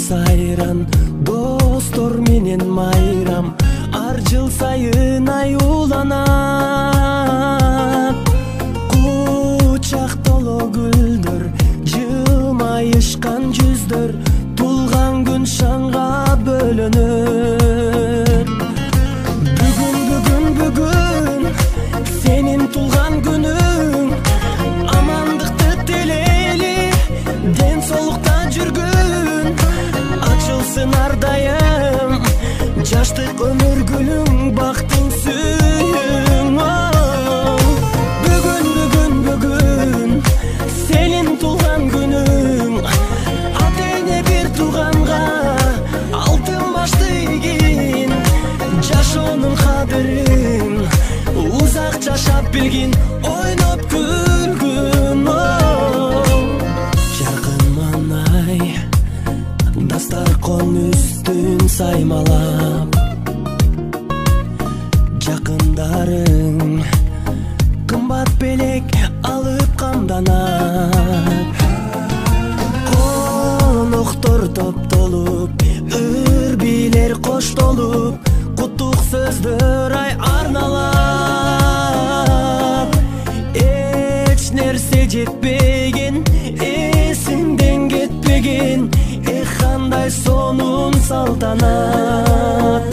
сайран достор менен майрам ар жыл сайын аюуланат. Кучак толо гүлдөр, жылмайышкан жүздөр, тулган күн шаңга бөлөнөт. Бүгүн сенин тулган күнүң, амандыкты тилейли, ден соолукта жүргүн, ачылсын ар дайым жаштык өмүр гүлүң, бактың сүйүң. Бүгүн сенин тулган күнүң, ата эне бир тууганга алтын башты ийгин, жашоонун кадырын узак жашап билгин, ойноп күлгүн. Жаркын манай дастаркон үстүн саймалап, жакындарың кымбат белек алып камданат. Коноктор топтолуп, үрбилер коштолуп, куттук сөздөр арналап. Эч нерсе жетпеген, эсиңден кетпеген, кандай сонун салтанат.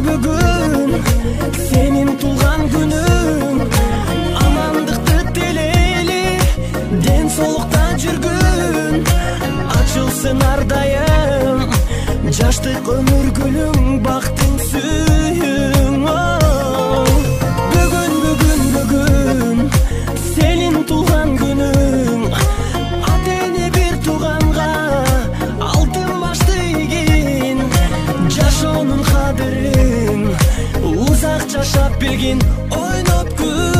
Бүгүн сенин тулган күнүң, амандыкты тилейли, ден соолукта жүргүн, ачылсын ар дайым жаштык өмүр гүлүң, бактың сүйүң. Бүгүн сенин тулган күнүң, ата эне бир тууганга алтын башты ийгин, жашоонун кадырын узак жашап билгин, ойноп күл.